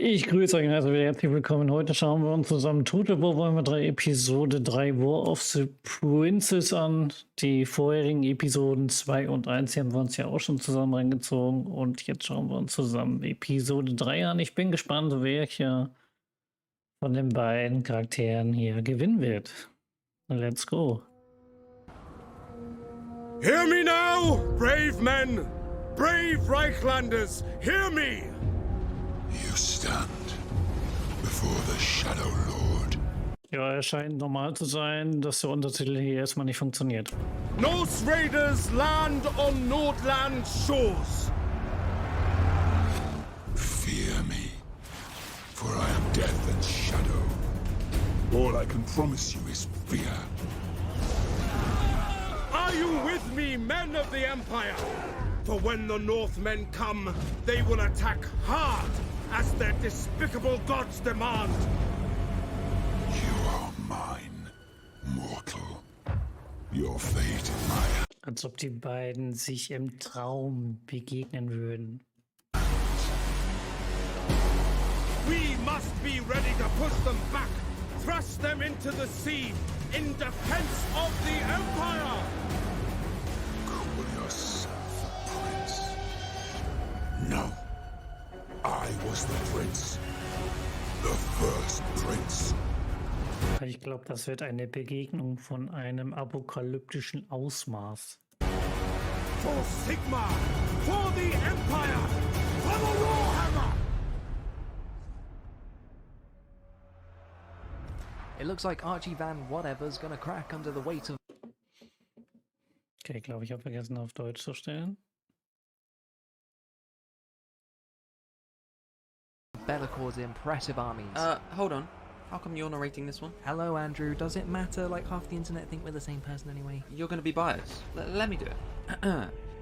Ich grüße euch also wieder herzlich willkommen. Heute schauen wir uns zusammen Total War Warhammer 3 Episode 3 War of the Princes an. Die vorherigen Episoden 2 und 1 die haben wir uns ja auch schon zusammen reingezogen. Und jetzt schauen wir uns zusammen Episode 3 an. Ich bin gespannt, welcher von den beiden Charakteren hier gewinnen wird. Let's go. Hear me now, brave men! Brave Reichlanders, hear me! You stand before the Shadow Lord. Ja, er scheint normal zu sein, dass der Untertitel hier erstmal nicht funktioniert. Norse raiders land on Nordland's shores. Fear me, for I am death and shadow. All I can promise you is fear. Are you with me, men of the Empire? For when the Northmen come, they will attack hard, as their despicable gods demand. You are mine, mortal. Your fate in my hands. Als ob die beiden sich im Traum begegnen würden. We must be ready to push them back, thrust them into the sea, in defense of the Empire! Call yourself a prince. No. I was the prince. The first prince. Ich glaube, das wird eine Begegnung von einem apokalyptischen Ausmaß. For Sigma! For the Empire! For the Warhammer! It looks like Archie Van Whatever's gonna crack under the weight of Okay, ich glaube, ich habe vergessen, auf Deutsch zu stellen. Bellacor's impressive armies. Hold on. How come you're narrating this one? Hello, Andrew. Does it matter? Like, half the internet think we're the same person anyway. You're going to be biased. Let me do it.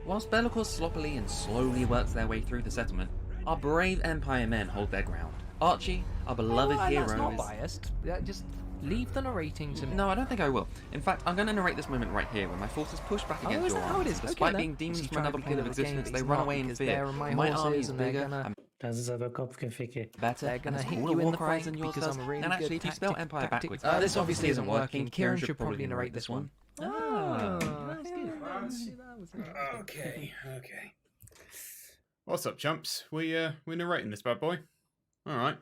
Whilst Bellacore sloppily and slowly works their way through the settlement, our brave Empire men hold their ground. Archie, our beloved hero, That's not is... biased. Just leave the narrating to me. No, I don't think I will. In fact, I'm going to narrate this moment right here, when my forces push back against is your that how it armies. is? Despite Okay, being then. demons He's from trying another to be plane good of at the game, existence, but they he's run not, away in because fear. they're my My horses army is and they're bigger, gonna- and Das ist aber Kopfgeficke. better, They're gonna and has hit cooler you in war the cries fight than yours because does. I'm a really And actually, good if you spell tactic- Empire tactic- backwards, this obviously isn't working. Kieran should probably narrate this one. Okay. What's up, chumps? We're narrating this bad boy. Alright.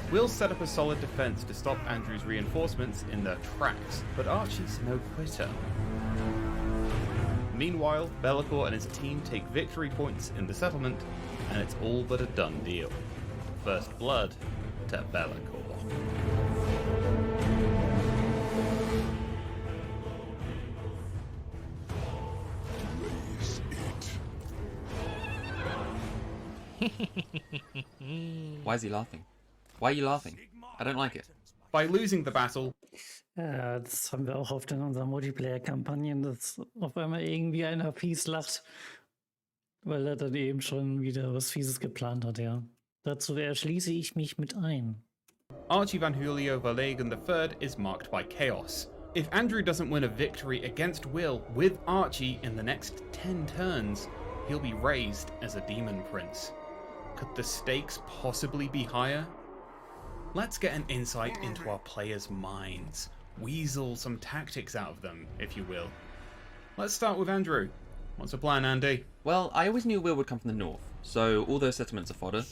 We'll set up a solid defense to stop Andrew's reinforcements in their tracks, but Archie's no quitter. Meanwhile, Bellacore and his team take victory points in the settlement, and it's all but a done deal. First blood to Bellacore. Raise it. Why is he laughing? Why are you laughing? I don't like it. By losing the battle, Ja, das haben wir auch oft in unseren Multiplayer-Kampagnen, dass auf einmal irgendwie einer fies lacht, weil er dann eben schon wieder was Fieses geplant hat, ja. Dazu erschließe ich mich mit ein. Archie Van Julio Verlegen III is marked by chaos. If Andrew doesn't win a victory against Will with Archie in the next 10 turns, he'll be raised as a demon prince. Could the stakes possibly be higher? Let's get an insight into our players' minds. Weasel some tactics out of them, if you will. Let's start with Andrew. What's the plan, Andy? Well, I always knew Will would come from the north, so all those settlements are fodder.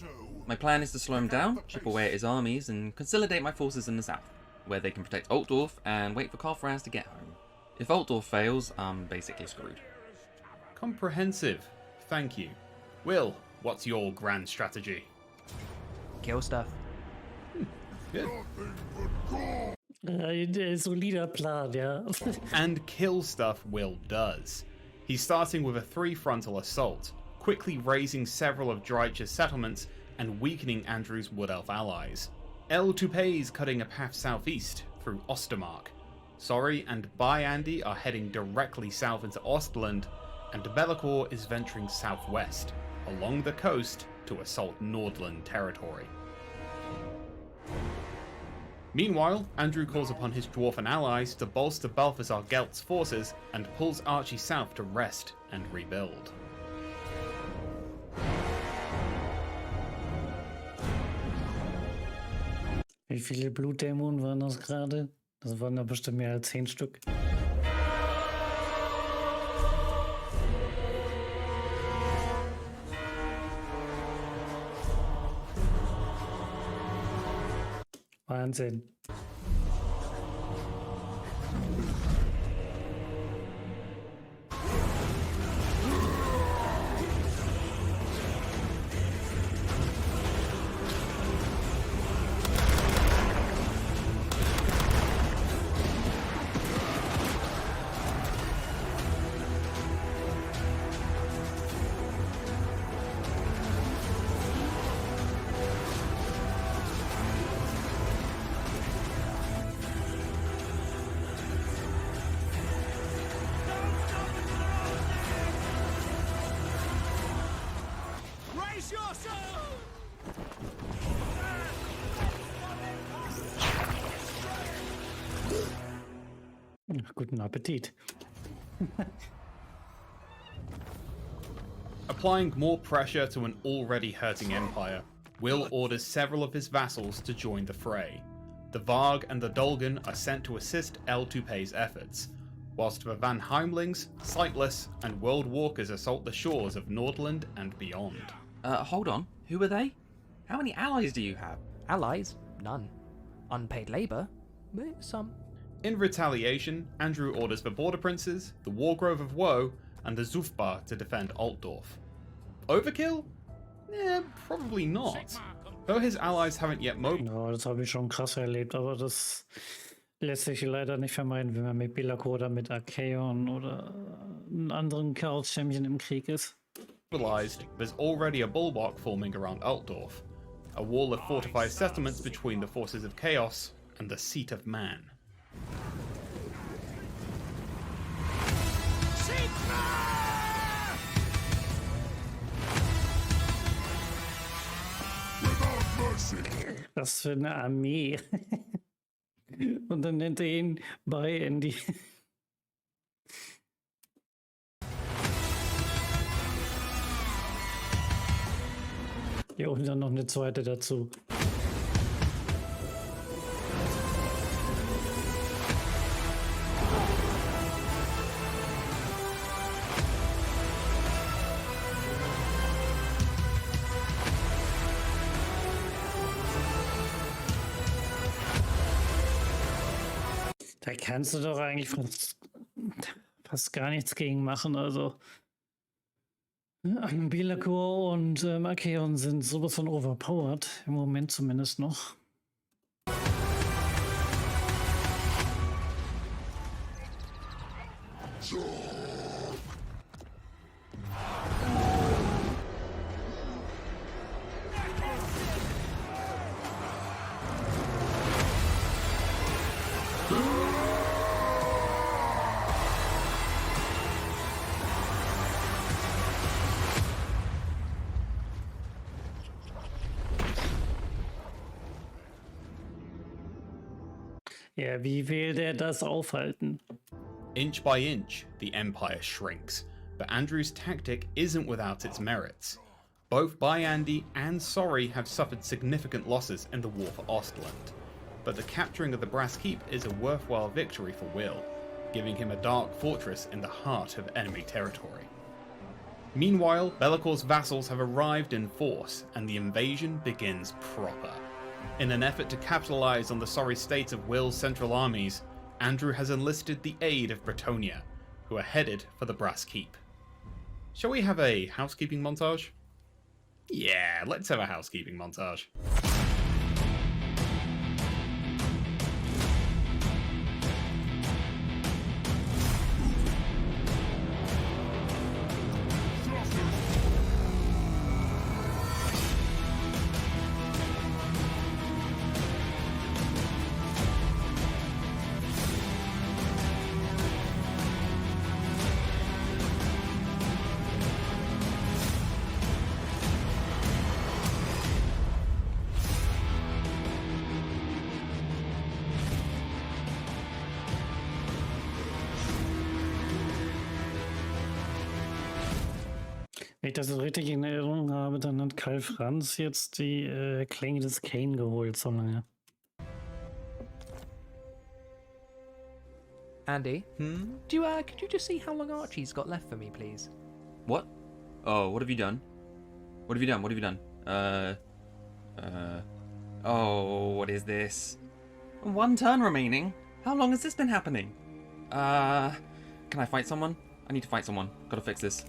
My plan is to slow him down, chip away at his armies, and consolidate my forces in the south, where they can protect Altdorf and wait for Karlfraz to get home. If Altdorf fails, I'm basically screwed. Comprehensive. Thank you. Will, what's your grand strategy? Kill stuff. Good. Solider Plan, ja. And kill stuff Will does. He's starting with a 3-frontal assault, quickly razing several of Dreich's settlements and weakening Andrew's Wood Elf allies. El Toupé's cutting a path southeast through Ostermark. Sorry and Bye Andy are heading directly south into Ostland, and Bellacore is venturing southwest, along the coast to assault Nordland territory. Meanwhile, Andrew calls upon his dwarven allies to bolster Balthazar Gelt's forces and pulls Archie south to rest and rebuild. Wie viele Blutdämonen waren das gerade? Das waren da bestimmt mehr als 10 Stück. Wahnsinn. Raise yourself! Guten Appetit. Applying more pressure to an already hurting empire, Will orders several of his vassals to join the fray. The Varg and the Dolgan are sent to assist El Tupei's efforts, whilst the Van Heimlings, Sightless, and World Walkers assault the shores of Nordland and beyond. Hold on. Who are they? How many allies do you have? Allies? None. Unpaid labour? Some. In retaliation, Andrew orders the Border Princes, the Wargrove of Woe, and the Zufbar to defend Altdorf. Overkill? Probably not. Though his allies haven't yet mobilized. Ja, das habe ich schon krass erlebt, aber das lässt sich leider nicht vermeiden, wenn man mit Belako oder mit Archaon oder einem anderen Chaos-Champion im Krieg ist. There's already a bulwark forming around Altdorf, a wall of fortified settlements between the forces of Chaos and the Seat of Man. Was für eine Armee. Und dann nennt er ihn bei Andy. Ja, und dann noch eine zweite dazu. Da kannst du doch eigentlich fast gar nichts gegen machen. Also Belako und Archaon sind sowas von overpowered. Im Moment zumindest noch. Ja, wie will der das aufhalten? Inch by inch, the Empire shrinks, but Andrew's tactic isn't without its merits. Both Andy and Sorry have suffered significant losses in the war for Ostland, but the capturing of the Brass Keep is a worthwhile victory for Will, giving him a dark fortress in the heart of enemy territory. Meanwhile, Bellacor's vassals have arrived in force, and the invasion begins proper. In an effort to capitalize on the sorry state of Will's central armies, Andrew has enlisted the aid of Bretonnia, who are headed for the Brass Keep. Shall we have a housekeeping montage? Yeah, let's have a housekeeping montage. Wenn ich das so richtig in Erinnerung habe, dann hat Karl Franz jetzt die Klänge des Kane geholt, so lange. Andy, could you just see how long Archie's got left for me, please? What? Oh, what have you done? What have you done? What have you done? Oh, what is this? 1 turn remaining? How long has this been happening? Can I fight someone? I need to fight someone. Gotta fix this.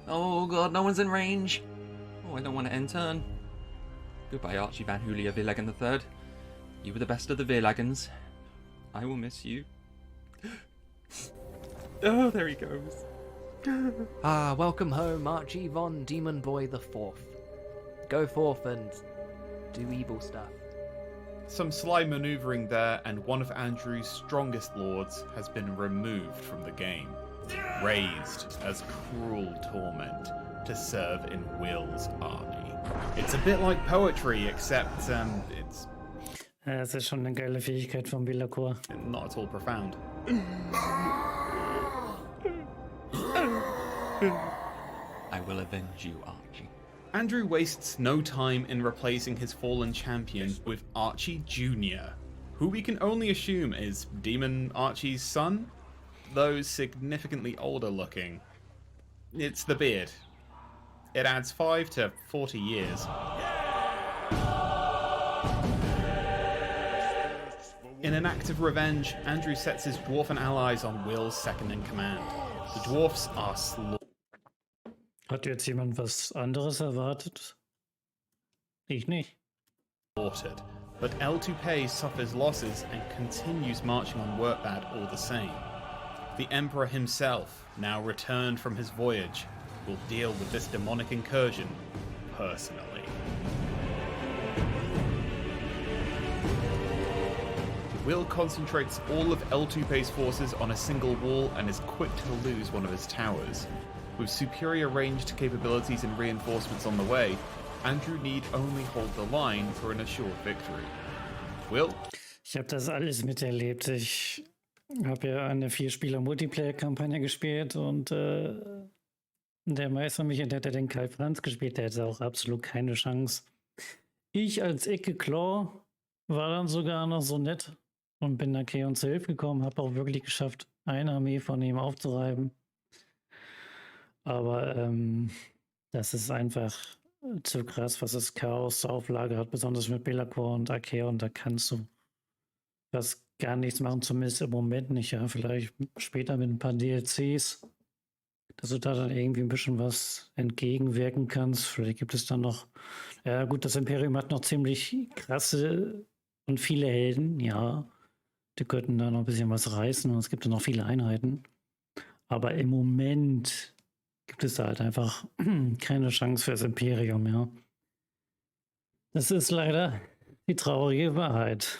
Oh god, no one's in range. Oh, I don't want to end turn. Goodbye, Archie Van Hoolia Veerleggen III. You were the best of the Veerleggens. I will miss you. Oh, there he goes. Welcome home, Archie von Demon Boy the Fourth. Go forth and do evil stuff. Some sly maneuvering there, and one of Andrew's strongest lords has been removed from the game, raised as cruel torment to serve in Will's army. It's a bit like poetry, except it's Ja, das ist schon eine geile Fähigkeit von Belacor. not at all profound. I will avenge you, Archie. Andrew wastes no time in replacing his fallen champion with Archie Jr., who we can only assume is Demon Archie's son, though significantly older looking. It's the beard. It adds 5 to 40 years. In an act of revenge, Andrew sets his dwarfen allies on Will's second-in-command. The dwarfs are Hat jetzt jemand was anderes erwartet? Ich nicht. slaughtered, but El Toupet suffers losses and continues marching on Wurtbad all the same. The Emperor himself, now returned from his voyage, will deal with this demonic incursion personally. Will concentrates all of El Toupet's forces on a single wall and is quick to lose one of his towers. With superior ranged capabilities and reinforcements on the way, Andrew need only hold the line for an assured victory. Will? Ich habe das alles miterlebt. Ich habe ja eine 4-Spieler-Multiplayer-Kampagne gespielt und der Meister Michael, der hat ja den Kai Franz gespielt, der hatte auch absolut keine Chance. Ich als Ecke Claw war dann sogar noch so nett und bin nach Keon zu Hilfe gekommen, habe auch wirklich geschafft, eine Armee von ihm aufzureiben. Aber das ist einfach zu krass, was das Chaos zur Auflage hat, besonders mit Belacor und Archaon. Da kannst du fast gar nichts machen, zumindest im Moment nicht. Ja, vielleicht später mit ein paar DLCs, dass du da dann irgendwie ein bisschen was entgegenwirken kannst. Vielleicht gibt es dann noch, ja gut, das Imperium hat noch ziemlich krasse und viele Helden, ja. Die könnten da noch ein bisschen was reißen und es gibt ja noch viele Einheiten. Aber im Moment gibt es da halt einfach keine Chance für das Imperium, ja. Das ist leider die traurige Wahrheit.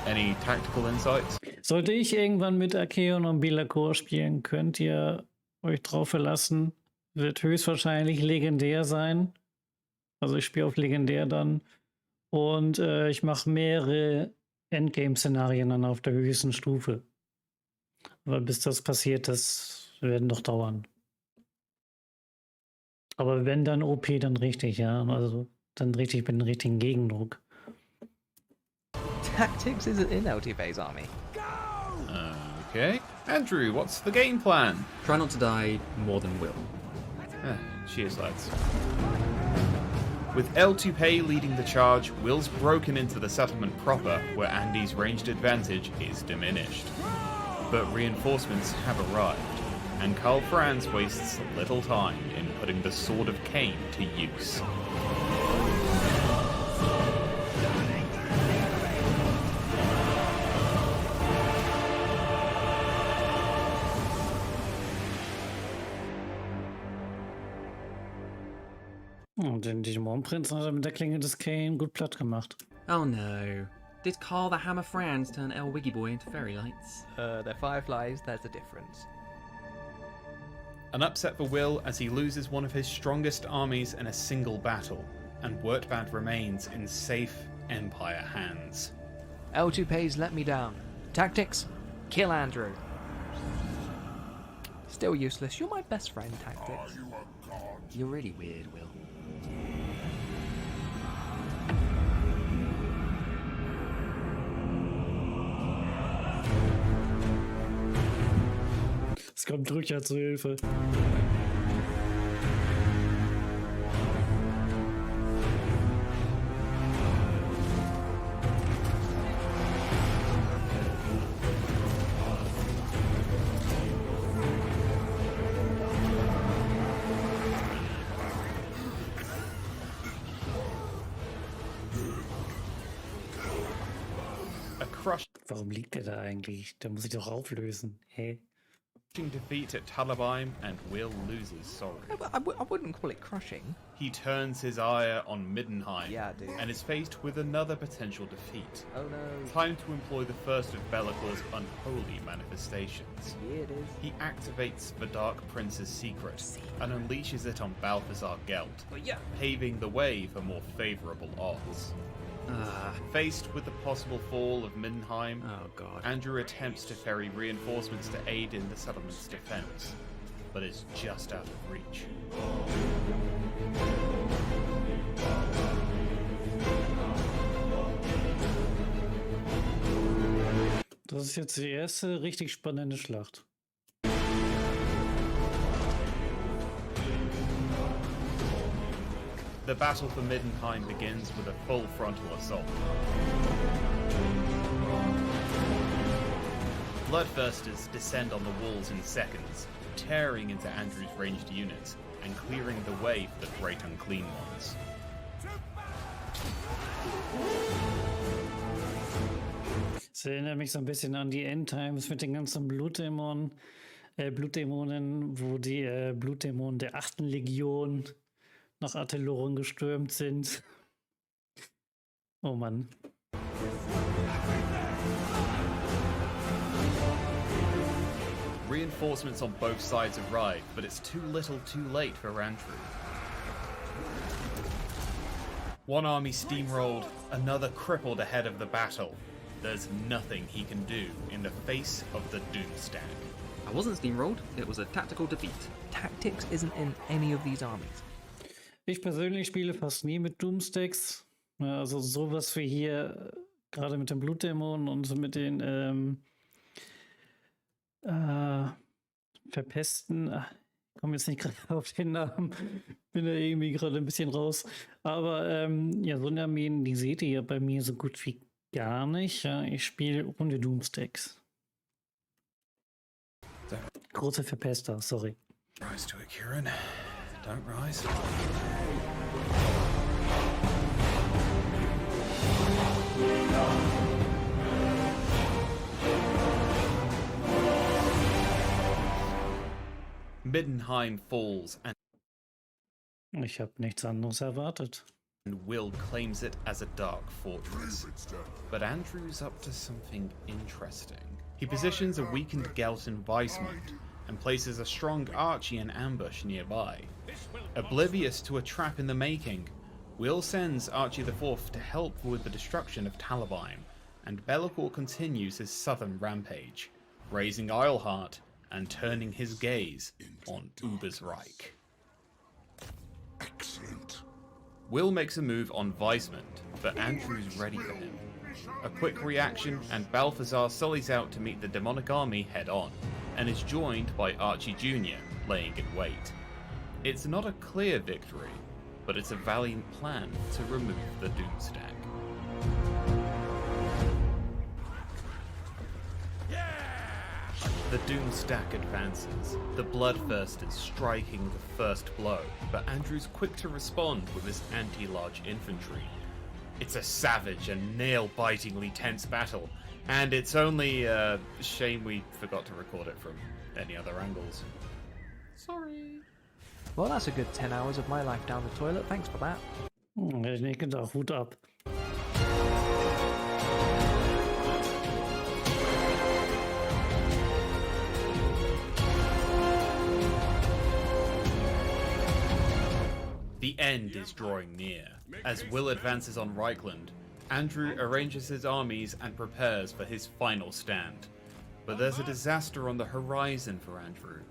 Any tactical insights? Sollte ich irgendwann mit Archaon und Belacor spielen, könnt ihr euch drauf verlassen. Wird höchstwahrscheinlich legendär sein. Also ich spiele auf legendär dann. Und ich mache mehrere Endgame-Szenarien dann auf der höchsten Stufe. Aber bis das passiert, das wird noch dauern. Aber wenn dann OP, dann richtig, ja. Also dann richtig mit dem richtigen Gegendruck. Tactics isn't in LTV's army. Okay. Andrew, what's the game plan? Try not to die more than Will. Cheers, lads. With El Toupet leading the charge, Will's broken into the settlement proper, where Andy's ranged advantage is diminished. But reinforcements have arrived, and Karl Franz wastes little time in putting the Sword of Cain to use. Und den Digimon-Prinzen hat er mit der Klinge des Kane gut platt gemacht. Oh no. Did Carl the Hammer Franz turn El Wiggy Boy into fairy lights? They're fireflies, there's a difference. An upset for Will as he loses one of his strongest armies in a single battle, and Wurtbad remains in safe Empire hands. El Toupet's let me down. Tactics? Kill Andrew. Still useless. You're my best friend, Tactics. You're really weird, Will. kommt Drücker zu Hilfe. Warum liegt der da eigentlich? Der muss sich doch auflösen. Hä? Defeat at Talabheim, and Will loses sorry. I wouldn't call it crushing. He turns his ire on Middenheim Yeah, dude. and is faced with another potential defeat. Oh no. Time to employ the first of Be'lakor's unholy manifestations. Yeah, it is. He activates the Dark Prince's secret and unleashes it on Balthazar Gelt, paving the way for more favourable odds. Faced with the possible fall of Middenheim, Oh god. Andrew attempts to ferry reinforcements to aid in the settlement's defense, but is just out of reach. Das ist jetzt die erste richtig spannende Schlacht. The battle for Middenheim begins with a full frontal assault. Bloodthirsters descend on the walls in seconds, tearing into Andrew's ranged units and clearing the way for the Great Unclean Ones. Das erinnert mich so ein bisschen an die Endtimes mit den ganzen Blutdämonen, wo die Blutdämonen der 8. Legion nach Ateloren gestürmt sind. Oh Mann. Reinforcements on both sides arrive, but it's too little too late for Andrew. One army steamrolled, another crippled ahead of the battle. There's nothing he can do in the face of the Doomstack. I wasn't steamrolled, it was a tactical defeat. Tactics isn't in any of these armies. Ich persönlich spiele fast nie mit Doomstacks. Ja, also sowas wie hier, gerade mit den Blutdämonen und mit den Verpesten. Komme jetzt nicht gerade auf den Namen. Bin da irgendwie gerade ein bisschen raus. Aber ja, so eine Armeen, die seht ihr ja bei mir so gut wie gar nicht. Ja, ich spiele ohne Doomstacks. Große Verpester, sorry. Rise to it, Kieran. Don't rise. Middenheim falls and Ich habe nichts anderes erwartet. Will claims it as a dark fortress. But Andrew's up to something interesting. He positions a weakened Gelt in Weismund and places a strong Archie in ambush nearby. Oblivious to a trap in the making, Will sends Archie IV to help with the destruction of Talabheim, and Be'lakor continues his southern rampage, raising Eilhart and turning his gaze on Ubersreich. Excellent. Will makes a move on Weismund, but Andrew's ready for him. A quick reaction and Balthazar sullies out to meet the demonic army head-on, and is joined by Archie Jr. laying in wait. It's not a clear victory, but it's a valiant plan to remove the Doomstack. The Doomstack advances, the Bloodthirsters striking the first blow, but Andrew's quick to respond with his anti-large infantry. It's a savage and nail-bitingly tense battle, and it's only a shame we forgot to record it from any other angles. Sorry. Well, that's a good 10 hours of my life down the toilet. Thanks for that. Hätte ich nicht gedacht, Hut ab. The end is drawing near. As Will advances on Reichland, Andrew arranges his armies and prepares for his final stand. But there's a disaster on the horizon for Andrew,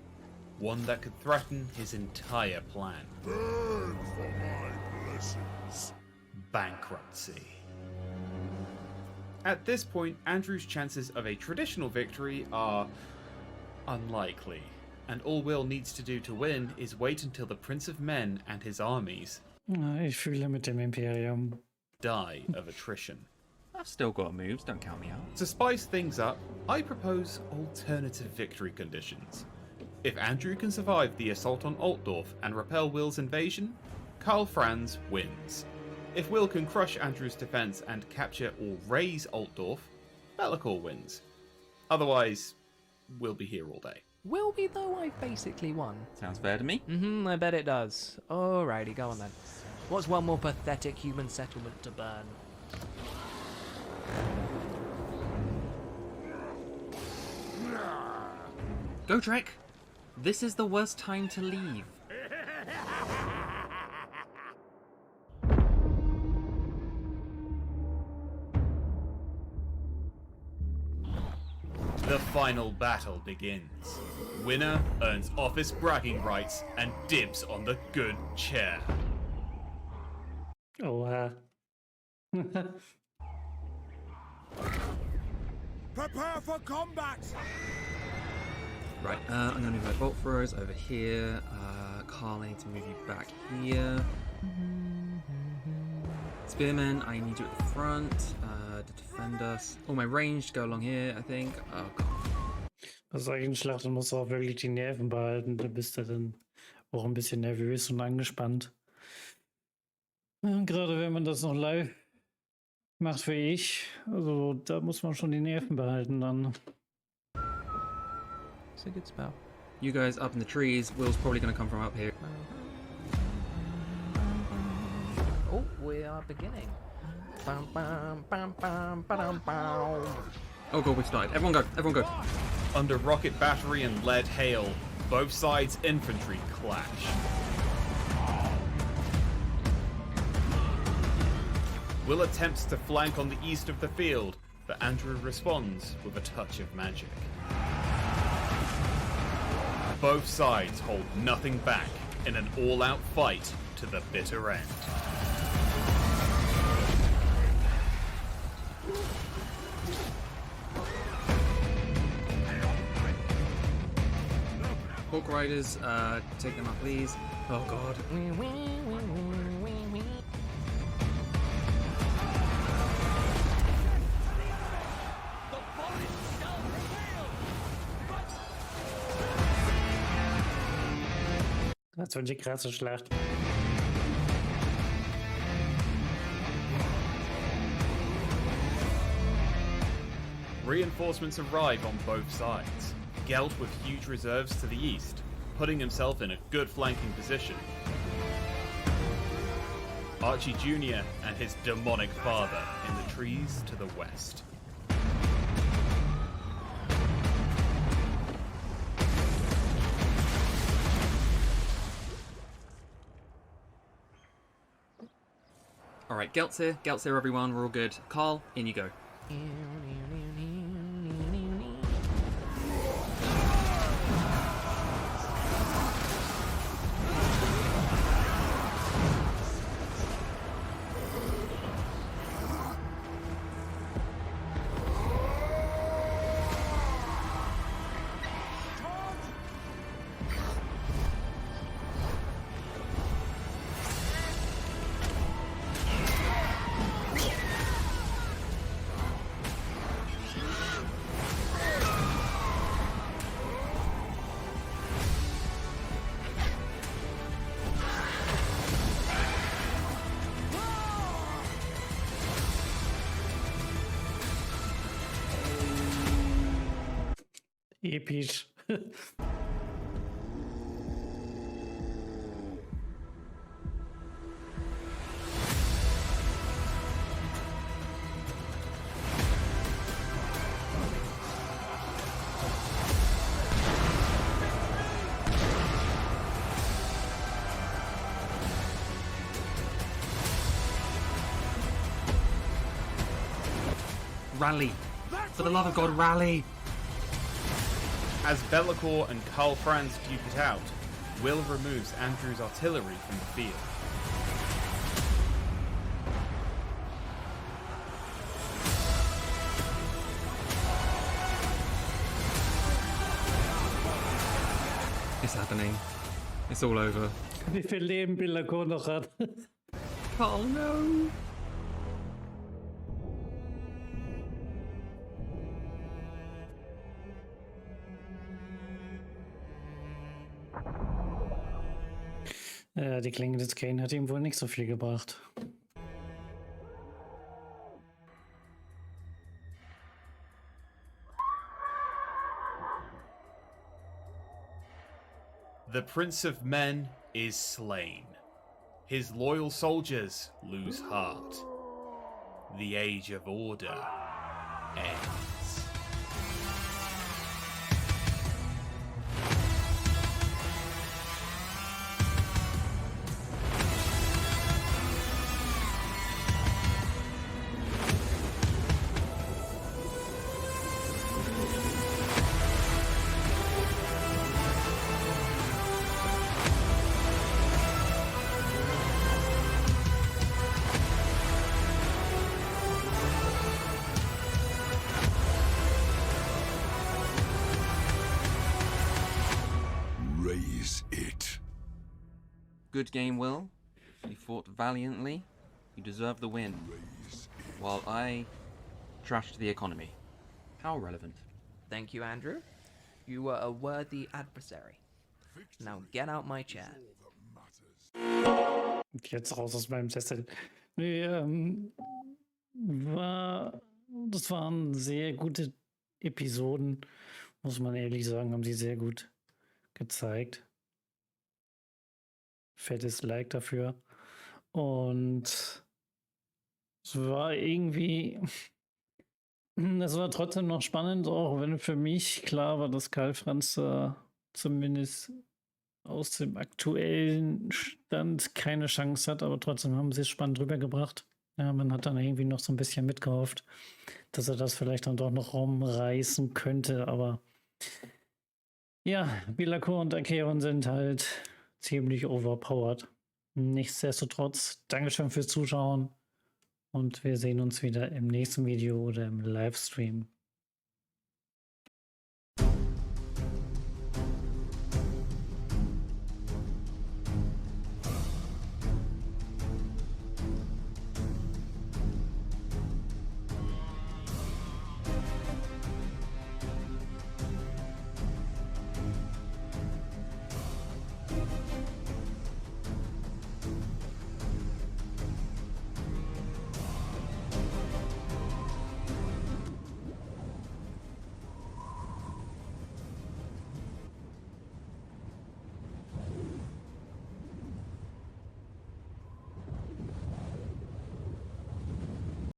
one that could threaten his entire plan. Burn for my blessings. Bankruptcy. At this point, Andrew's chances of a traditional victory are unlikely. and all Will needs to do to win is wait until the Prince of Men and his armies Ich fühle mit dem Imperium. die of attrition. I've still got moves, don't count me out. To spice things up, I propose alternative victory conditions. If Andrew can survive the assault on Altdorf and repel Will's invasion, Karl Franz wins. If Will can crush Andrew's defense and capture or raise Altdorf, Be'lakor wins. Otherwise, we'll be here all day. Will we though? I've basically won. Sounds fair to me. I bet it does. Alrighty, go on then. What's one more pathetic human settlement to burn? Go, Trek! This is the worst time to leave. The final battle begins. Winner earns office bragging rights and dibs on the good chair. Oh, Prepare for combat! Right, I'm going to move my bolt throwers over here. Carl, I need to move you back here. Spearmen, I need you at the front to defend us. Oh, my ranged go along here, I think. Oh, God. bei solchen Schlachten musst du auch wirklich die Nerven behalten. Da bist du dann auch ein bisschen nervös und angespannt. Ja, gerade wenn man das noch live macht wie ich. Also da muss man schon die Nerven behalten dann. It's a good spell. You guys up in the trees. Will's probably going to come from up here. Oh, we are beginning. Bam, bam, bam, bam, bam, bam. Oh, God, we've started. Everyone go. Everyone go. Under rocket battery and lead hail, both sides' infantry clash. Will attempts to flank on the east of the field, but Andrew responds with a touch of magic. Both sides hold nothing back in an all-out fight to the bitter end. Hawk Riders, take them up, please. Oh, God. Das wird die krasse Schlacht. Reinforcements arrive on both sides. Gelt with huge reserves to the east, putting himself in a good flanking position. Archie Jr. and his demonic father in the trees to the west. Alright, Gelt's here, everyone. We're all good. Carl, in you go. Episch. Rally. For the love of God, rally. As Be'lakor and Karl Franz duke it out, Will removes Andrew's artillery from the field. It's happening. It's all over. Wie viel Leben Billacor noch hat. Oh no! Ja, die Klinge des Kane hat ihm wohl nicht so viel gebracht. The Prince of Men is slain. His loyal soldiers lose heart. The Age of Order ends. Raise it. Good game, Will. You fought valiantly. You deserve the win. While I trashed the economy. How relevant. Thank you, Andrew. You were a worthy adversary. Now get out my chair. Jetzt raus aus meinem Sessel. Nee, das waren sehr gute Episoden, muss man ehrlich sagen, haben sie sehr gut gezeigt. Fettes Like dafür. Und es war irgendwie, es war trotzdem noch spannend, auch wenn für mich klar war, dass Karl Franz zumindest aus dem aktuellen Stand keine Chance hat, aber trotzdem haben sie es spannend rübergebracht. Ja, man hat dann irgendwie noch so ein bisschen mitgehofft, dass er das vielleicht dann doch noch rumreißen könnte, aber ja, Billacor und Acheron sind halt ziemlich overpowered. Nichtsdestotrotz, Dankeschön fürs Zuschauen und wir sehen uns wieder im nächsten Video oder im Livestream.